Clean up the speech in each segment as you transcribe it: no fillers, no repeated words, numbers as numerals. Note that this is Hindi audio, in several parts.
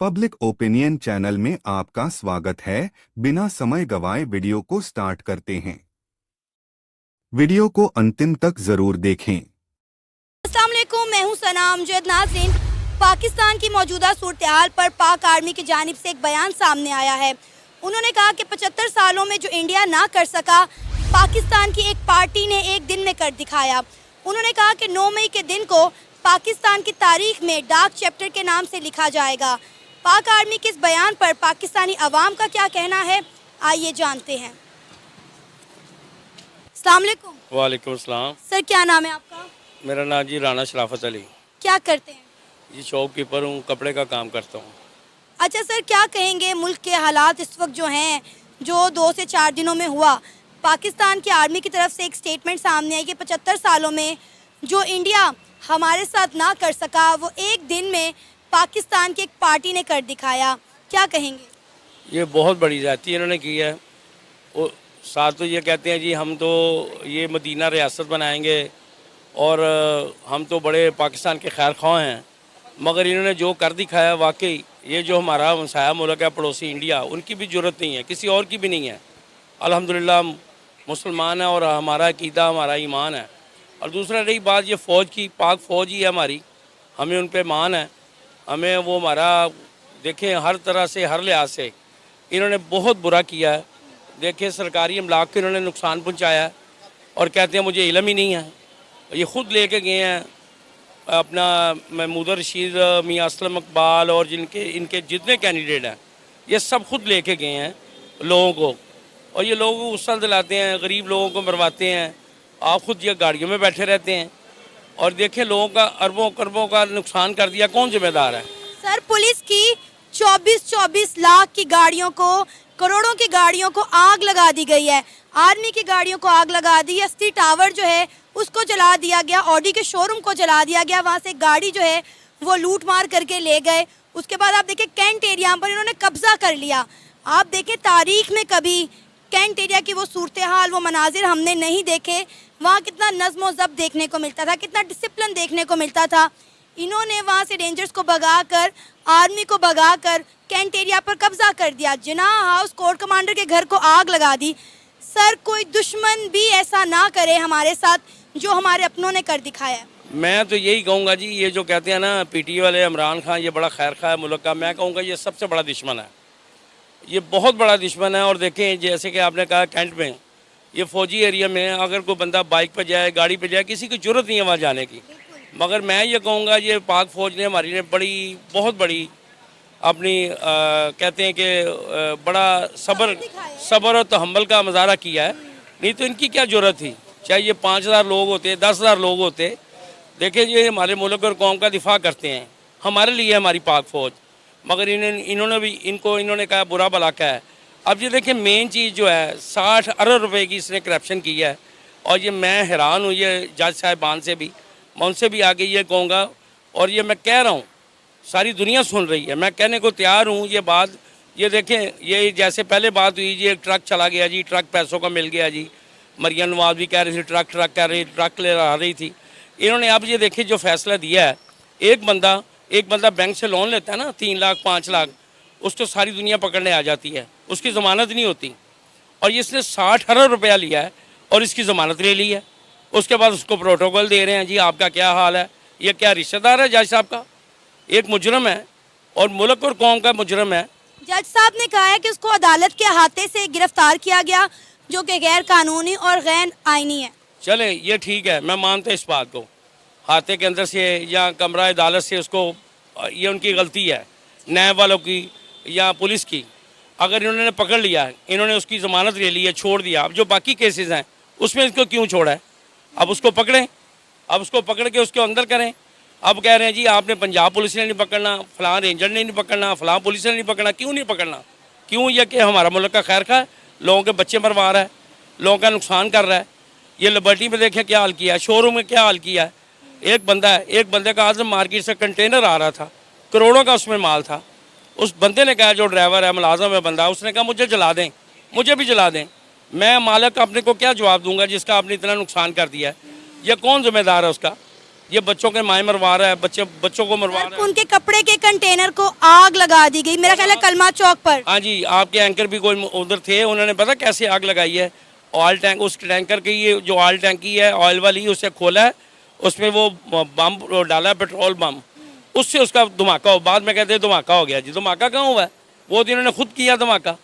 पब्लिक ओपिनियन चैनल में आपका स्वागत है। बिना समय गवाए वीडियो को स्टार्ट करते हैं। वीडियो को अंतिम तक जरूर देखें। अस्सलाम वालेकुम, मैं हूं सनाम जद। नाज़रीन, पाकिस्तान की मौजूदा सूरत-ए-हाल पर पाक आर्मी की जानिब से एक बयान सामने आया है। उन्होंने कहा कि 75 सालों में जो इंडिया ना कर सका, पाकिस्तान की एक पार्टी ने एक दिन में कर दिखाया। उन्होंने कहा कि 9 मई के दिन को पाकिस्तान की तारीख में डार्क चैप्टर के नाम से लिखा जाएगा। पाक आर्मी के इस बयान पर पाकिस्तानी अवाम का क्या कहना है, आइए जानते हैं। अस्सलाम वालेकुम। वालेकुम अस्सलाम। सर, क्या नाम है आपका? मेरा नाम जी राना शराफत अली। क्या करते हैं? जी शॉपकीपर हूँ, कपड़े का काम करता हूँ। अच्छा सर, क्या कहेंगे मुल्क के हालात इस वक्त जो हैं, जो 2 से 4 दिनों में हुआ, पाकिस्तान की आर्मी की तरफ से एक स्टेटमेंट सामने आई कि 75 सालों में जो इंडिया हमारे साथ ना कर सका, वो एक दिन में पाकिस्तान की एक पार्टी ने कर दिखाया। क्या कहेंगे? ये बहुत बड़ी ज़्यादती इन्होंने की है। वो साथ तो ये कहते हैं जी हम तो ये मदीना रियासत बनाएंगे और हम तो बड़े पाकिस्तान के खैर ख्वाह हैं, मगर इन्होंने जो कर दिखाया, वाकई ये जो हमारा हमसाया मुल्क है पड़ोसी इंडिया, उनकी भी ज़रूरत नहीं है, किसी और की भी नहीं है। अल्हम्दुलिल्लाह मुसलमान है और हमारा अकीदा, हमारा ईमान है। और दूसरा रही बात ये फ़ौज की, पाक फ़ौज ही है हमारी, हमें उन पर मान है। हमें वो हमारा देखें हर तरह से, हर लिहाज से इन्होंने बहुत बुरा किया है। देखें सरकारी अमलाक को इन्होंने नुकसान पहुंचाया है और कहते हैं मुझे इल्म ही नहीं है। ये ख़ुद लेके गए हैं अपना महमूद रशीद, मियां असलम इकबाल और इनके जितने कैंडिडेट हैं, ये सब खुद लेके गए हैं लोगों को, और ये लोगों को गुस्सा दिलाते हैं, गरीब लोगों को मरवाते हैं। आप खुद ये गाड़ियों में बैठे रहते हैं और देखें लोगों का अरबों करबों का नुकसान कर दिया, कौन जिम्मेदार है? सर, पुलिस की 24 लाख की गाड़ियों को, करोड़ों की गाड़ियों को आग लगा दी गई है। आर्मी की गाड़ियों को आग लगा दी। एसटी टावर जो है उसको जला दिया गया, ऑडी के शोरूम को जला दिया गया, वहाँ से गाड़ी जो है वो लूट मार करके ले गए। उसके बाद आप देखें कैंट एरिया पर इन्होंने कब्जा कर लिया। आप देखें तारीख में कभी कैंट एरिया की वो सूरत हाल, वो मनाजिर हमने नहीं देखे। वहाँ कितना नज़्म व ज़ब्त देखने को मिलता था, कितना डिसिप्लिन देखने को मिलता था। इन्होंने वहाँ से रेंजर्स को भगाकर, आर्मी को भगाकर कैंट एरिया पर कब्जा कर दिया। जिनाह हाउस कोर्ट कमांडर के घर को आग लगा दी। सर, कोई दुश्मन भी ऐसा ना करे हमारे साथ जो हमारे अपनों ने कर दिखाया है। मैं तो यही कहूँगा जी, ये जो कहते हैं ना पीटीए वाले इमरान खान ये बड़ा खैर खा है मुल्क का, मैं कहूँगा ये सबसे बड़ा दुश्मन है, ये बहुत बड़ा दुश्मन है। और देखें जैसे कि आपने कहा कैंट में, ये फ़ौजी एरिया में अगर कोई बंदा बाइक पर जाए, गाड़ी पर जाए, किसी की ज़रूरत नहीं है वहाँ जाने की। मगर मैं ये कहूँगा ये पाक फ़ौज ने हमारी ने बहुत बड़ी अपनी कहते हैं कि बड़ा सब्र और तहम्मुल का मुजाहरा किया है। नहीं तो इनकी क्या ज़रूरत थी? चाहे ये 5000 लोग होते, 10,000 लोग होते। देखिए ये हमारे मुल्क और कौम का दिफा करते हैं, हमारे लिए हमारी पाक फ़ौज, मगर इन्होंने कहा बुरा भला क्या है। अब ये देखिए मेन चीज़ जो है 60 अरब रुपए की इसने करप्शन की है, और ये मैं हैरान हूँ ये जज साहिबान से भी, मैं उनसे भी आगे ये कहूँगा, और ये मैं कह रहा हूँ सारी दुनिया सुन रही है, मैं कहने को तैयार हूँ ये बात। ये देखें ये जैसे पहले बात हुई जी, एक ट्रक चला गया जी, ट्रक पैसों का मिल गया जी, मरियम नवाज भी कह रही थी ट्रक कह रही, ट्रक ले आ रही थी। इन्होंने अब ये देखिए जो फैसला दिया है, एक बंदा बैंक से लोन लेता है ना 3 लाख 5 लाख, उसको सारी दुनिया पकड़ने आ जाती है, उसकी ज़मानत नहीं होती। और इसने 60 अरब रुपया लिया है और इसकी ज़मानत ले ली है। उसके बाद उसको प्रोटोकॉल दे रहे हैं जी आपका क्या हाल है। ये क्या रिश्तेदार है जज साहब का? एक मुजरम है और मुल्क और कौम का मुजरम है। जज साहब ने कहा है कि उसको अदालत के अहाते से गिरफ्तार किया गया, जो कि गैर कानूनी और गैर आईनी है। चले ये ठीक है, मैं मानता इस बात को, हाथे के अंदर से या कमरा अदालत से उसको, ये उनकी गलती है न्याय वालों की या पुलिस की। अगर इन्होंने पकड़ लिया है, इन्होंने उसकी ज़मानत ले ली है, छोड़ दिया, अब जो बाकी केसेस हैं उसमें इसको क्यों छोड़ा है? अब उसको पकड़ें, अब उसको पकड़ के उसको अंदर करें। अब कह रहे हैं जी आपने पंजाब पुलिस ने नहीं पकड़ना, फ़लाँ रेंजर ने नहीं पकड़ना, फ़लाँ पुलिस ने नहीं पकड़ना। क्यों नहीं पकड़ना? क्यों? यह कि हमारा मुल्क का खैर खा है, लोगों के बच्चे मरवा रहा है, लोगों का नुकसान कर रहा है। ये लिबर्टी में देखें क्या हाल किया है, शोरूम में क्या हाल किया है। एक बंदे का आजम मार्केट से कंटेनर आ रहा था, करोड़ों का उसमें माल था। उस बंदे ने कहा, जो ड्राइवर है मुलाजम है बंदा, उसने कहा मुझे जला दें, मुझे भी जला दें। मैं मालिक अपने को क्या जवाब दूंगा जिसका आपने इतना नुकसान कर दिया है? यह कौन जिम्मेदार है उसका? ये बच्चों के माए मरवा रहा है, बच्चों को मरवा रहा है। उनके कपड़े के कंटेनर को आग लगा दी गई, मेरा ख्याल है कलमा चौक पर। हाँ जी, आपके एंकर भी कोई उधर थे, उन्होंने पता कैसे आग लगाई है। ऑयल टैंक, उस टैंकर की, ये जो ऑयल टैंकी है ऑयल वाली, उसे खोला है, उसमें वो बम डाला है, पेट्रोल बम, उससे उसका धमाका हो। बाद में कहते हैं धमाका हो गया जी। धमाका कहाँ हुआ है? वो तो इन्होंने खुद किया धमाका,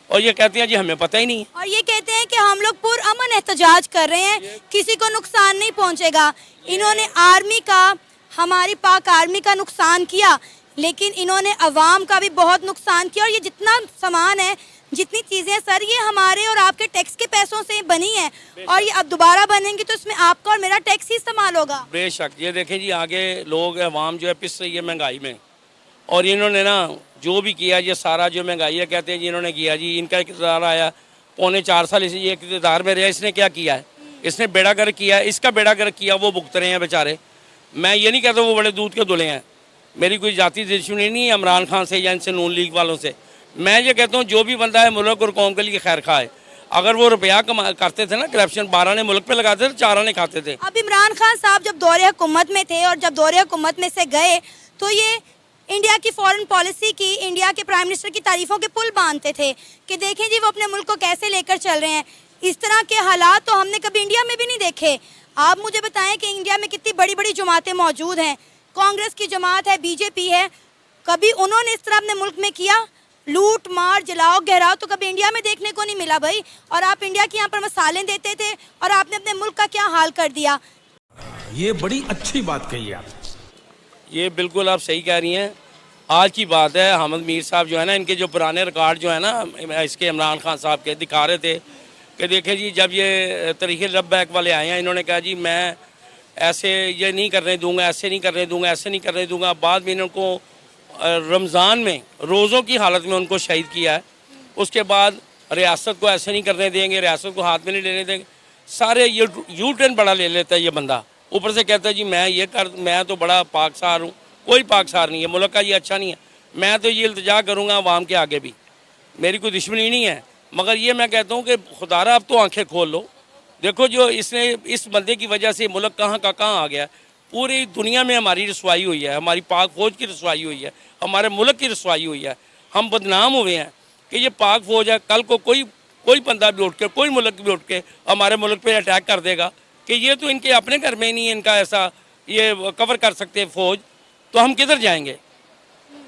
और ये कहते हैं जी हमें पता ही नहीं है। और ये कहते हैं कि हम लोग पुरअमन एहतजाज कर रहे हैं, किसी को नुकसान नहीं पहुंचेगा। इन्होंने आर्मी का, हमारी पाक आर्मी का नुकसान किया, लेकिन इन्होंने अवाम का भी बहुत नुकसान किया। और ये जितना सामान है, जितनी चीजें हैं सर, ये हमारे और आपके टैक्स के पैसों से बनी है, और ये अब दोबारा बनेंगी तो इसमें आपका और मेरा टैक्स ही इस्तेमाल होगा। बेशक। ये देखें जी, आगे लोग, अवाम जो है पिस रही है महंगाई में, और इन्होंने ना जो भी किया, ये सारा जो महंगाई है, कहते हैं जी इन्होंने किया जी। इनका इक़्तिदार आया, 4.25 साल इसे ये इक़्तिदार में रहा, इसने क्या किया है? इसने बेड़ा गर्क किया है, इसका बेड़ा गर्क किया, वो भुगत रहे हैं बेचारे। मैं ये नहीं कहता वो बड़े दूध के धुले हैं, मेरी कोई जाति दुश्मनी नहीं है इमरान खान से या इनसे नून लीग वालों से। मैं ये कहता हूँ जो भी बंदा है मुल्क और कौम के लिए खैर खा है। अगर वो रुपया करते थे ना, करप्शन 12 ने मुल्क पे लगाते थे, 4 ने खाते थे। अब इमरान खान साहब जब दौरे हुकूमत में थे, और जब दौरे हुकूमत में से गए तो ये इंडिया की फॉरेन पॉलिसी की, इंडिया के प्राइम मिनिस्टर की तारीफों के पुल बांधते थे कि देखें जी वो अपने मुल्क को कैसे लेकर चल रहे हैं। इस तरह के हालात तो हमने कभी इंडिया में भी नहीं देखे। आप मुझे बताएं कि इंडिया में कितनी बड़ी बड़ी जमातें मौजूद हैं, कांग्रेस की जमात है, बीजेपी है, कभी उन्होंने इस तरह अपने मुल्क में किया? लूट मार, जलाओ गहराओ तो कभी इंडिया में देखने को नहीं मिला भाई। और आप इंडिया के यहाँ पर मसाले देते थे, और आपने अपने मुल्क का क्या हाल कर दिया। ये बड़ी अच्छी बात कही आप। ये बिल्कुल आप सही कह रही हैं। आज की बात है, अहमद मीर साहब जो है ना, इनके जो पुराने रिकॉर्ड जो है ना, इसके इमरान खान साहब के दिखा रहे थे कि देखें जी, जब ये तरीके लबैक वाले आए हैं, इन्होंने कहा जी मैं ऐसे ये नहीं करने दूंगा, ऐसे नहीं करने दूंगा, ऐसे नहीं करने दूंगा। बाद में इनको रमज़ान में रोज़ों की हालत में उनको शहीद किया है। उसके बाद रियासत को ऐसे नहीं करने देंगे, रियासत को हाथ में नहीं लेने देंगे। सारे ये यू टर्न बड़ा ले लेता है ये बंदा। ऊपर से कहता है जी मैं तो बड़ा पाकसार हूँ। कोई पाकसार नहीं है, मुल्क का ये अच्छा नहीं है। मैं तो ये इल्तिजा करूँगा अवाम के आगे भी, मेरी कोई दुश्मनी नहीं है, मगर ये मैं कहता हूँ कि खुदारा अब तो आंखें खोल लो। देखो जो इसने, इस बंदे की वजह से मुल्क कहाँ का कहाँ आ गया। पूरी दुनिया में हमारी रसवाई हुई है, हमारी पाक फौज की रसवाई हुई है, हमारे मुल्क की रसवाई हुई है। हम बदनाम हुए हैं कि ये पाक फौज है। कल को कोई बंदा भी उठ के, कोई मुल्क भी उठ के हमारे मुल्क पे अटैक कर देगा कि ये तो इनके अपने घर में नहीं है, इनका ऐसा ये कवर कर सकते हैं फौज, तो हम किधर जाएंगे?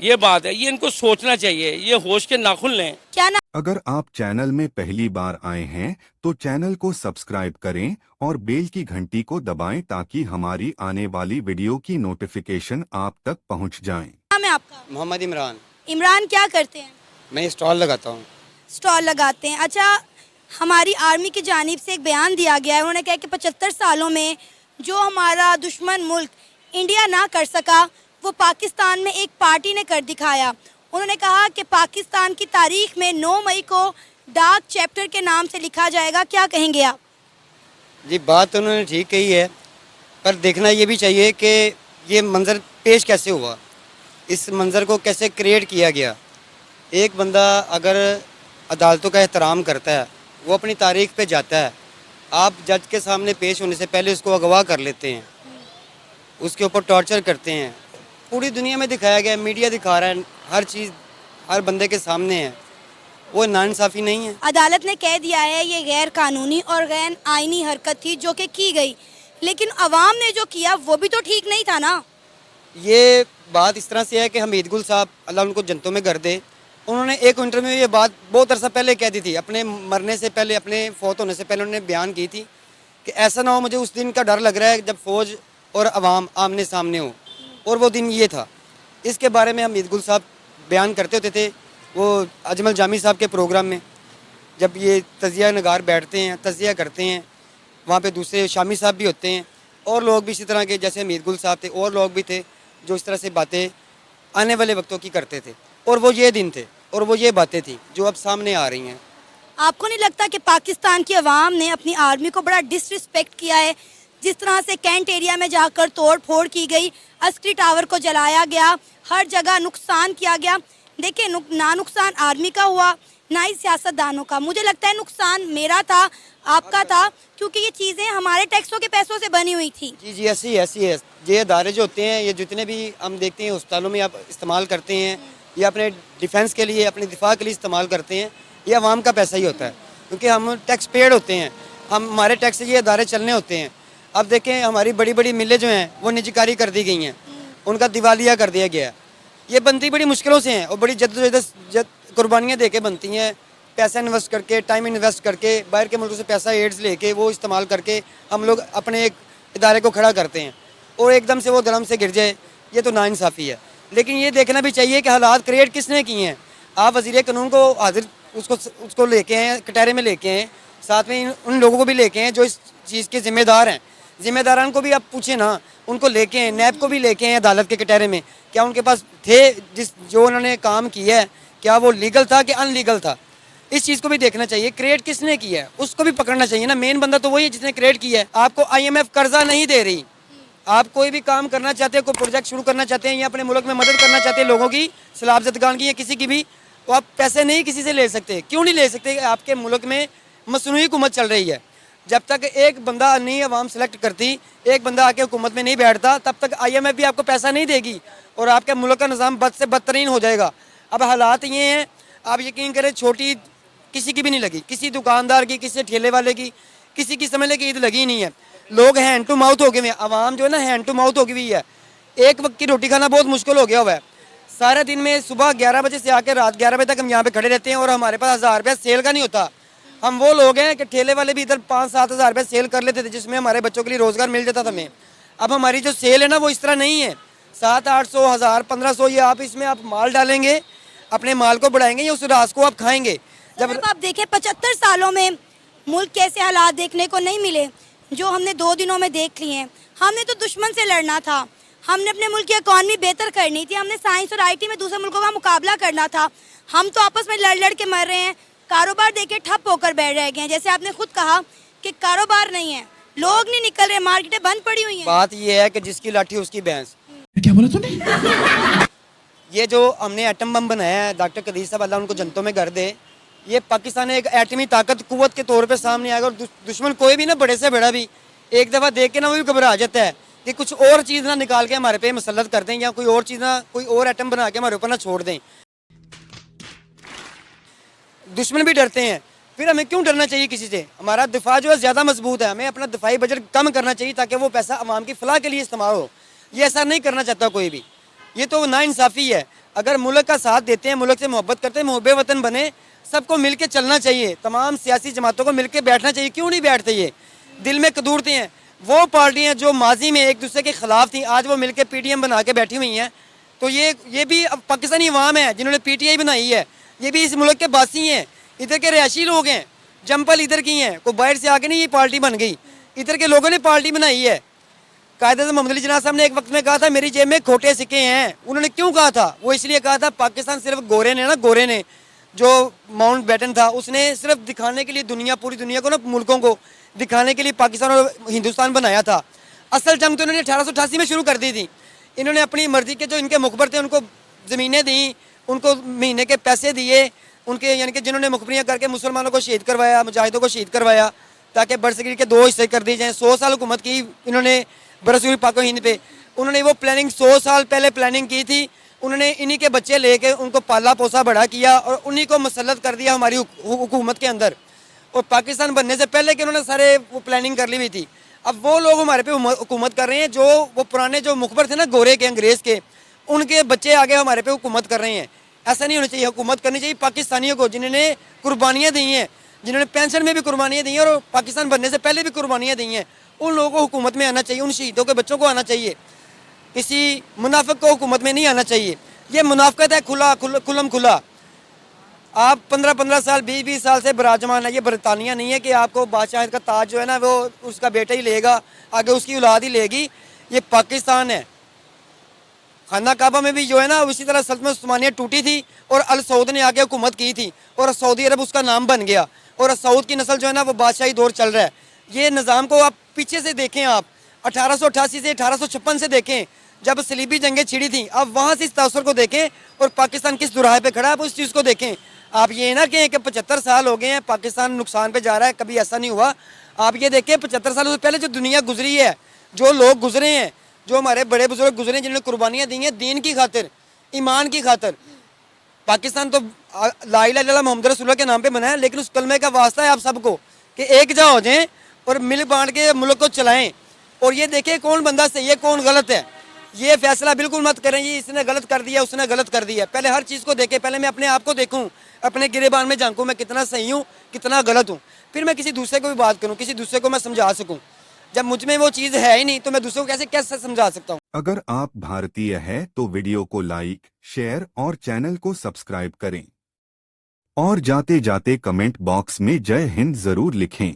ये बात है, ये इनको सोचना चाहिए, ये होश के नाखुन लें। क्या ना अगर आप चैनल में पहली बार आए हैं तो चैनल को सब्सक्राइब करें और बेल की घंटी को दबाएं ताकि हमारी आने वाली वीडियो की नोटिफिकेशन आप तक पहुंच जाए। नाम है आपका? मोहम्मद इमरान। इमरान, क्या करते हैं? मैं स्टॉल लगाता हूँ। स्टॉल लगाते हैं। अच्छा, हमारी आर्मी की जानिब से एक बयान दिया गया है, उन्होंने कहा कि 75 सालों में जो हमारा दुश्मन मुल्क इंडिया ना कर सका, वो पाकिस्तान में एक पार्टी ने कर दिखाया। उन्होंने कहा कि पाकिस्तान की तारीख में 9 मई को डार्क चैप्टर के नाम से लिखा जाएगा। क्या कहेंगे आप? जी, बात तो उन्होंने ठीक कही है, पर देखना ये भी चाहिए कि ये मंज़र पेश कैसे हुआ, इस मंज़र को कैसे क्रिएट किया गया। एक बंदा अगर अदालतों का एहतराम करता है, वो अपनी तारीख पे जाता है, आप जज के सामने पेश होने से पहले उसको अगवा कर लेते हैं, उसके ऊपर टॉर्चर करते हैं। पूरी दुनिया में दिखाया गया, मीडिया दिखा रहा है, हर चीज़ हर बंदे के सामने है। वो नाइंसाफ़ी नहीं है। अदालत ने कह दिया है ये गैर कानूनी और गैर आईनी हरकत थी जो कि की गई, लेकिन अवाम ने जो किया वो भी तो ठीक नहीं था ना। ये बात इस तरह से है कि हमीद गुल साहब, अल्लाह उनको जन्नतों में कर दे, उन्होंने एक इंटरव्यू में ये बात बहुत अरसा पहले कह दी थी, अपने मरने से पहले, अपने फौत होने से पहले उन्होंने बयान की थी कि ऐसा ना हो, मुझे उस दिन का डर लग रहा है जब फ़ौज और अवाम आमने सामने हो, और वो दिन ये था। इसके बारे में हमीद गुल साहब बयान करते होते थे वो अजमल जामी साहब के प्रोग्राम में, जब ये तजिया नगार बैठते हैं, तजिया करते हैं, वहाँ पे दूसरे शामी साहब भी होते हैं और लोग भी इसी तरह के, जैसे हमीद गुल साहब थे और लोग भी थे जो इस तरह से बातें आने वाले वक्तों की करते थे, और वो ये दिन थे और वो ये बातें थी जो अब सामने आ रही हैं। आपको नहीं लगता कि पाकिस्तान की अवाम ने अपनी आर्मी को बड़ा डिसरिस्पेक्ट किया है? जिस तरह से कैंट एरिया में जाकर तोड़ फोड़ की गई, अस्करी टावर को जलाया गया, हर जगह नुकसान किया गया। देखिए, ना नुकसान आर्मी का हुआ, ना ही सियासतदानों का। मुझे लगता है नुकसान मेरा था, आपका था, क्योंकि ये चीज़ें हमारे टैक्सों के पैसों से बनी हुई थी। जी जी, ऐसी है। ये अदारे जो होते हैं, ये जितने भी हम देखते हैं अस्पतालों में आप इस्तेमाल करते हैं, ये अपने डिफेंस के लिए, अपने दिफा के लिए इस्तेमाल करते हैं, ये अवाम का पैसा ही होता है, क्योंकि हम टैक्स पेड होते हैं, हमारे टैक्स से ये अदारे चलने होते हैं। अब देखें हमारी बड़ी बड़ी मिलें जो हैं वो निजीकारी कर दी गई हैं, उनका दिवालिया कर दिया गया है। ये बनती बड़ी मुश्किलों से हैं और बड़ी जद्दोजहद कुर्बानियाँ दे के बनती हैं, पैसा इन्वेस्ट करके, टाइम इन्वेस्ट करके, बाहर के मुल्कों से पैसा एड्स लेके वो इस्तेमाल करके हम लोग अपने एक इदारे को खड़ा करते हैं और एकदम से वो धर्म से गिर जाए, ये तो नाइंसाफ़ी है। लेकिन ये देखना भी चाहिए कि हालात क्रिएट किसने किए हैं। आप वज़ीर कानून को हाजिर उसको लेके आए, कटहरे में लेके आए, साथ में उन लोगों को भी लेके आए जो इस चीज़ के ज़िम्मेदार हैं। ज़िम्मेदारान को भी आप पूछें ना, उनको लेके आए, नैब को भी लेके आए अदालत के कटहरे में, क्या उनके पास थे जो उन्होंने काम किया है, क्या वो लीगल था कि अनलीगल था। इस चीज़ को भी देखना चाहिए, क्रिएट किसने किया है उसको भी पकड़ना चाहिए ना। मेन बंदा तो वही है जिसने क्रिएट किया है। आपको IMF कर्जा नहीं दे रही, आप कोई भी काम करना चाहते हैं, कोई प्रोजेक्ट शुरू करना चाहते हैं या अपने मुल्क में मदद करना चाहते हैं लोगों की, सैलाब ज़दगान की या किसी की भी, तो आप पैसे नहीं किसी से ले सकते। क्यों नहीं ले सकते? आपके मुल्क में मसनूई हुकूमत चल रही है। जब तक एक बंदा नहीं अवाम सेलेक्ट करती, एक बंदा आके हुकूमत में नहीं बैठता, तब तक IMF भी आपको पैसा नहीं देगी और आपके मुल्क का निज़ाम बद से बदतरीन हो जाएगा। अब हालात ये हैं, आप यकीन करें छोटी किसी की भी नहीं लगी, किसी दुकानदार की, किसी ठेले वाले की, किसी की समझ लें कि ईद लगी नहीं है। लोग हैंड टू माउथ हो गए हैं, आवाम जो है ना हैंड टू माउथ हो गई हुई है। एक वक्त की रोटी खाना बहुत मुश्किल हो गया हुआ है। सारे दिन में सुबह 11 बजे से आकर रात 11 बजे तक हम यहाँ पे खड़े रहते हैं और हमारे पास 1000 रुपया सेल का नहीं होता। हम वो लोग हैं कि ठेले वाले भी इधर 5-7 हज़ार रुपये सेल कर लेते थे, जिसमें हमारे बच्चों के लिए रोज़गार मिल जाता था हमें। अब हमारी जो सेल है ना वो इस तरह नहीं है। 700-800, 1000, 1500 ये आप इसमें आप माल डालेंगे, अपने माल को बढ़ाएंगे या उस रास को आप खाएंगे। जब आप देखें 75 सालों में मुल्क कैसे हालात देखने को नहीं मिले जो हमने 2 दिनों में देख लिए हैं। हमने तो दुश्मन से लड़ना था, हमने अपने मुल्क की इकॉनमी बेहतर करनी थी, हमने साइंस और IT में दूसरे मुल्कों का मुकाबला करना था। हम तो आपस में लड़ लड़ के मर रहे हैं, कारोबार देके ठप होकर बैठ रह गए हैं। जैसे आपने खुद कहा कि कारोबार नहीं है, लोग नहीं निकल रहे, मार्केटें बंद पड़ी हुई हैं। बात ये है कि जिसकी लाठी उसकी भैंस। क्या बोला तूने? ये जो हमने एटम बम बनाया है, डॉक्टर कदीर साहब अल्लाह उनको जन्नतों में घर दे, ये पाकिस्तान एक एटमी ताकत कुव्वत के तौर पे सामने आएगा और दुश्मन कोई भी ना, बड़े से बड़ा भी, एक दफ़ा देख के ना वो भी घबरा जाता है कि कुछ और चीज़ ना निकाल के हमारे पे मुसल्लत कर दें या कोई और चीज़ ना, कोई और एटम बना के हमारे ऊपर ना छोड़ दें। दुश्मन भी डरते हैं, फिर हमें क्यों डरना चाहिए किसी से? हमारा दिफा जो है ज़्यादा मजबूत है, हमें अपना दिफाई बजट कम करना चाहिए ताकि वो पैसा अवाम की फलाह के लिए इस्तेमाल हो। ये ऐसा नहीं करना चाहता कोई भी, ये तो नाइंसाफ़ी है। अगर मुल्क का साथ देते हैं, मुल्क से मोहब्बत करते हैं, मुहब्बे वतन बने, सबको मिल के चलना चाहिए, तमाम सियासी जमातों को मिल के बैठना चाहिए। क्यों नहीं बैठते? ये दिल में कदूरते हैं। वो पार्टियाँ जो माजी में एक दूसरे के खिलाफ थी, आज वो मिल के PTM बना के बैठी हुई हैं। तो ये भी अब पाकिस्तानी अवाम है जिन्होंने PTI बनाई है, ये भी इस मुल्क के बासी हैं, इधर के रिहायशी लोग हैं, जंपल इधर की हैं, कोई बाहर से आके नहीं ये पार्टी बन गई, इधर के लोगों ने पार्टी बनाई है। कायदे मोहम्मद अली जिन्ना साहब ने एक वक्त में कहा था मेरी जेब में खोटे सिक्के हैं। उन्होंने क्यों कहा था? वो इसलिए कहा था पाकिस्तान सिर्फ गोरे ने ना, गोरे ने जो माउंट बैटन था उसने सिर्फ दिखाने के लिए दुनिया, पूरी दुनिया को ना, मुल्कों को दिखाने के लिए पाकिस्तान और हिंदुस्तान बनाया था। असल जंग तो इन्होंने 1888 में शुरू कर दी थी। इन्होंने अपनी मर्जी के जो इनके मुखबर थे उनको ज़मीनें दी, उनको महीने के पैसे दिए, उनके यानी कि जिन्होंने मुखबरियाँ करके मुसलमानों को शहीद करवाया, मुजाहिदों को शहीद करवाया, ताकि बरसगीर के 2 हिस्से कर दिए जाएँ। 100 साल हुकूमत की इन्होंने बरसगीर पाक हिंद पे। उन्होंने वो प्लानिंग 100 साल पहले प्लानिंग की थी। उन्होंने इन्हीं के बच्चे लेके उनको पाला पोसा बड़ा किया और उन्हीं को मुसल्लत कर दिया हमारी हुकूमत के अंदर। और पाकिस्तान बनने से पहले कि उन्होंने सारे वो प्लानिंग कर ली हुई थी। अब वो लोग हमारे पे हुकूमत कर रहे हैं, जो वो पुराने जो मुखबर थे ना गोरे के, अंग्रेज़ के, उनके बच्चे आगे हमारे पे हुकूमत कर रहे हैं। ऐसा नहीं होना चाहिए। हुकूमत करनी चाहिए पाकिस्तानियों को, जिन्होंने कुर्बानियाँ दी हैं, जिन्होंने पेंशन में भी कुर्बानियाँ दी हैं और पाकिस्तान बनने से पहले भी कुर्बानियाँ दी हैं। उन लोगों को हुकूमत में आना चाहिए, उन शहीदों के बच्चों को आना चाहिए। किसी मुनाफिक को हुकूमत में नहीं आना चाहिए। ये मुनाफिकत है खुलम खुला। आप 15-15 साल 20-20 साल से बराजमान है। ये बरतानिया नहीं है कि आपको बादशाह का ताज जो है ना वो उसका बेटा ही लेगा, आगे उसकी औलाद ही लेगी। ये पाकिस्तान है। खाना काबा में भी जो है ना उसी तरह सल्तनत उस्मानिया टूटी थी और अल सऊद ने आगे हुकूमत की थी और सऊदी अरब उसका नाम बन गया और सऊद की नस्ल जो है ना वो बादशाही दौर चल रहा है। ये निज़ाम को आप पीछे से देखें, आप 1888 से 1856 से देखें, जब सलीबी जंगें छिड़ी थी, अब वहाँ से इस तासुर को देखें और पाकिस्तान किस दुराहे पे खड़ा है, आप उस चीज़ को देखें। आप ये ना कहें कि 75 साल हो गए हैं पाकिस्तान नुकसान पे जा रहा है, कभी ऐसा नहीं हुआ। आप ये देखें 75 सालों से पहले जो दुनिया गुजरी है, जो लोग गुजरे हैं, जो हमारे बड़े बुजुर्ग गुजरे हैं, जिन्होंने कुर्बानियाँ दी हैं दीन की खातिर, ईमान की खातिर। पाकिस्तान तो ला इलाहा इल्लल्लाह मोहम्मद रसूलुल्लाह के नाम पे बना है, लेकिन उस कलमे का वास्ता है आप सबको कि एक जा हो जाएं और मिल बांट के मुल्क को चलाएं। और ये देखें कौन बंदा सही है कौन गलत है, ये फैसला बिल्कुल मत करें ये इसने गलत कर दिया उसने गलत कर दिया। पहले हर चीज़ को देखें, पहले मैं अपने आप को देखूं, अपने गिरेबान में झांकूं मैं कितना सही हूँ कितना गलत हूँ, फिर मैं किसी दूसरे को भी बात करूँ, किसी दूसरे को मैं समझा सकूँ। जब मुझ में वो चीज़ है ही नहीं तो मैं दूसरे को कैसे कैसे समझा सकता हूँ। अगर आप भारतीय हैं तो वीडियो को लाइक, शेयर और चैनल को सब्सक्राइब करें और जाते जाते कमेंट बॉक्स में जय हिंद जरूर लिखें।